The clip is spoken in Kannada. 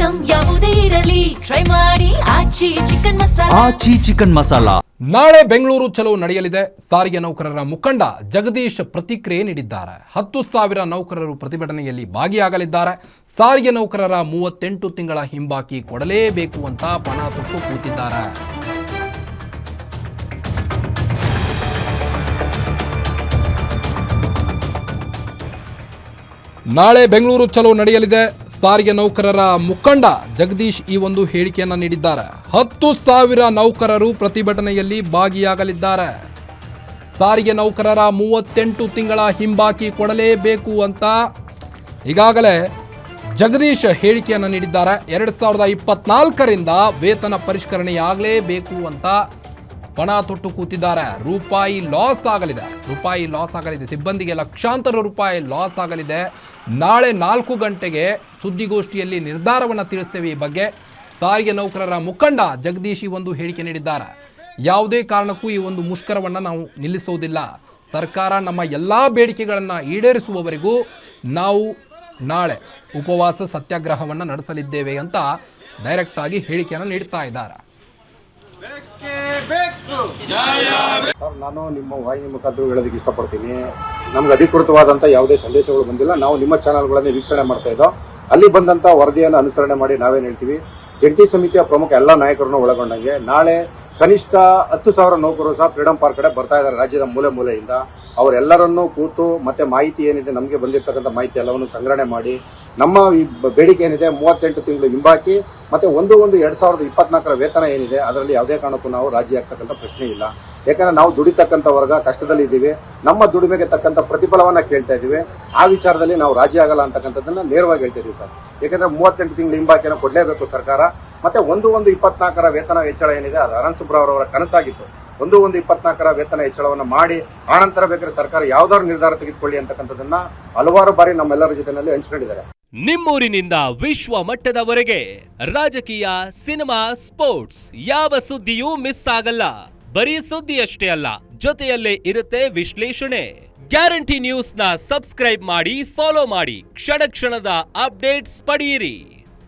ಐಟಂ ಯಾವುದೇ ಇರಲಿ ಟ್ರೈ ಮಾಡಿ ಆಚಿ ಚಿಕನ್ ಮಸಾಲಾ. ಆಚಿ ಚಿಕನ್ ಮಸಾಲಾ. ನಾಳೆ ಬೆಂಗಳೂರು ಚಲೋ ನಡೆಯಲಿದೆ. ಸಾರಿಗೆ ನೌಕರರ ಮುಖಂಡ ಜಗದೀಶ್ ಪ್ರತಿಕ್ರಿಯೆ ನೀಡಿದ್ದಾರೆ. 10,000 ನೌಕರರು ಪ್ರತಿಭಟನೆಯಲ್ಲಿ ಭಾಗಿಯಾಗಲಿದ್ದಾರೆ. ಸಾರಿಗೆ ನೌಕರರ 38 ತಿಂಗಳ ಹಿಂಬಾಕಿ ಕೊಡಲೇಬೇಕು ಅಂತ ಪಣ ತೊಟ್ಟು ಕೂತಿದ್ದಾರೆ. ನಾಳೆ ಬೆಂಗಳೂರು ಚಲೋ ನಡೆಯಲಿದೆ. ಸಾರಿಗೆ ನೌಕರರ ಮುಖಂಡ ಜಗದೀಶ್ ಈ ಒಂದು ಹೇಳಿಕೆಯನ್ನು ನೀಡಿದ್ದಾರೆ. 10,000 ನೌಕರರು ಪ್ರತಿಭಟನೆಯಲ್ಲಿ ಭಾಗಿಯಾಗಲಿದ್ದಾರೆ. ಸಾರಿಗೆ ನೌಕರರ 38 ತಿಂಗಳ ಹಿಂಬಾಕಿ ಕೊಡಲೇಬೇಕು ಅಂತ ಈಗಾಗಲೇ ಜಗದೀಶ್ ಹೇಳಿಕೆಯನ್ನು ನೀಡಿದ್ದಾರೆ. 2024ರಿಂದ ವೇತನ ಪರಿಷ್ಕರಣೆಯಾಗಲೇಬೇಕು ಅಂತ ಪಣ ತೊಟ್ಟು ಕೂತಿದ್ದಾರೆ. ರೂಪಾಯಿ ಲಾಸ್ ಆಗಲಿದೆ. ಸಿಬ್ಬಂದಿಗೆ ಲಕ್ಷಾಂತರ ರೂಪಾಯಿ ಲಾಸ್ ಆಗಲಿದೆ. ನಾಳೆ 4 ಗಂಟೆಗೆ ಸುದ್ದಿಗೋಷ್ಠಿಯಲ್ಲಿ ನಿರ್ಧಾರವನ್ನು ತಿಳಿಸ್ತೇವೆ. ಈ ಬಗ್ಗೆ ಸಾರಿಗೆ ನೌಕರರ ಮುಖಂಡ ಜಗದೀಶ್ ಈ ಒಂದು ಹೇಳಿಕೆ ನೀಡಿದ್ದಾರೆ. ಯಾವುದೇ ಕಾರಣಕ್ಕೂ ಈ ಒಂದು ಮುಷ್ಕರವನ್ನು ನಾವು ನಿಲ್ಲಿಸುವುದಿಲ್ಲ. ಸರ್ಕಾರ ನಮ್ಮ ಎಲ್ಲ ಬೇಡಿಕೆಗಳನ್ನು ಈಡೇರಿಸುವವರೆಗೂ ನಾವು ನಾಳೆ ಉಪವಾಸ ಸತ್ಯಾಗ್ರಹವನ್ನು ನಡೆಸಲಿದ್ದೇವೆ ಅಂತ ಡೈರೆಕ್ಟ್ ಆಗಿ ಹೇಳಿಕೆಯನ್ನು ನೀಡ್ತಾ ಇದ್ದಾರೆ. ಸರ್, ನಾನು ನಿಮ್ಮ ವಾಹಿನಿ ಮುಖಾಂತರ ಹೇಳೋದಕ್ಕೆ ಇಷ್ಟಪಡ್ತೀನಿ. ನಮ್ಗೆ ಅಧಿಕೃತವಾದಂಥ ಯಾವುದೇ ಸಂದೇಶಗಳು ಬಂದಿಲ್ಲ. ನಾವು ನಿಮ್ಮ ಚಾನಲ್ಗಳನ್ನೇ ವೀಕ್ಷಣೆ ಮಾಡ್ತಾ ಇದ್ದೋ. ಅಲ್ಲಿ ಬಂದಂಥ ವರದಿಯನ್ನು ಅನುಸರಣೆ ಮಾಡಿ ನಾವೇನು ಹೇಳ್ತೀವಿ, ಜಂಟಿ ಸಮಿತಿಯ ಪ್ರಮುಖ ಎಲ್ಲ ನಾಯಕರನ್ನು ಒಳಗೊಂಡಂಗೆ ನಾಳೆ ಕನಿಷ್ಠ 10,000 ನೌಕರರು ಸಹ ಫ್ರೀಡಂ ಪಾರ್ಕ್ ಕಡೆ ಬರ್ತಾ ಇದ್ದಾರೆ. ರಾಜ್ಯದ ಮೂಲೆಯಿಂದ ಅವರೆಲ್ಲರನ್ನೂ ಕೂತು ಮತ್ತೆ ಮಾಹಿತಿ ಏನಿದೆ, ನಮಗೆ ಬಂದಿರತಕ್ಕಂಥ ಮಾಹಿತಿ ಎಲ್ಲವನ್ನು ಸಂಗ್ರಹಣೆ ಮಾಡಿ ನಮ್ಮ ಈ ಬೇಡಿಕೆ ಏನಿದೆ 38 ತಿಂಗಳು ಹಿಂಬಾಕಿ ಮತ್ತೆ 1/1/2024 ವೇತನ ಏನಿದೆ ಅದರಲ್ಲಿ ಯಾವುದೇ ಕಾರಣಕ್ಕೂ ನಾವು ರಾಜಿ ಆಗ್ತಕ್ಕಂಥ ಪ್ರಶ್ನೆ ಇಲ್ಲ. ಯಾಕಂದ್ರೆ ನಾವು ದುಡಿತಕ್ಕಂಥ ವರ್ಗ ಕಷ್ಟದಲ್ಲಿ ಇದ್ದೀವಿ. ನಮ್ಮ ದುಡಿಮೆಗೆ ತಕ್ಕಂಥ ಪ್ರತಿಫಲವನ್ನ ಕೇಳ್ತಾ ಇದ್ದೀವಿ. ಆ ವಿಚಾರದಲ್ಲಿ ನಾವು ರಾಜಿ ಆಗಲ್ಲ ಅಂತಕ್ಕಂಥದ್ದನ್ನ ನೇರವಾಗಿ ಹೇಳ್ತಾ ಇದೀವಿ ಸರ್. ಯಾಕಂದ್ರೆ 38 ತಿಂಗಳು ಹಿಂಬಾಕಿಯನ್ನು ಕೊಡಲೇಬೇಕು ಸರ್ಕಾರ. ಮತ್ತೆ 1/1/24 ವೇತನ ಹೆಚ್ಚಳ ಏನಿದೆ ಅದು ಅನಂತ್ ಸುಬ್ರಾವ್ ಕನಸಾಗಿತ್ತು. 1/1/24 ವೇತನ ಹೆಚ್ಚಳವನ್ನು ಮಾಡಿ ಆನಂತರ ಬೇಕಾದ್ರೆ ಸರ್ಕಾರ ಯಾವ್ದಾದ್ರು ನಿರ್ಧಾರ ತೆಗೆದುಕೊಳ್ಳಿ ಅಂತಕ್ಕಂಥದ್ದನ್ನ ಹಲವಾರು ಬಾರಿ ನಮ್ಮೆಲ್ಲರ ಜೊತೆನಲ್ಲಿ ಹಂಚ್ಕೊಂಡಿದ್ದಾರೆ. ನಿಮ್ಮೂರಿನಿಂದ ವಿಶ್ವ ಮಟ್ಟದವರೆಗೆ ರಾಜಕೀಯ, ಸಿನಿಮಾ, ಸ್ಪೋರ್ಟ್ಸ್ ಯಾವ ಸುದ್ದಿಯೂ ಮಿಸ್ ಆಗಲ್ಲ. ಬರೀ ಸುದ್ದಿ ಅಷ್ಟೇ ಅಲ್ಲ, ಜೊತೆಯಲ್ಲೇ ಇರುತ್ತೆ ವಿಶ್ಲೇಷಣೆ. ಗ್ಯಾರಂಟಿ ನ್ಯೂಸ್ ನ ಸಬ್ಸ್ಕ್ರೈಬ್ ಮಾಡಿ, ಫಾಲೋ ಮಾಡಿ, ಕ್ಷಣ ಕ್ಷಣದ ಅಪ್ಡೇಟ್ಸ್ ಪಡೆಯಿರಿ.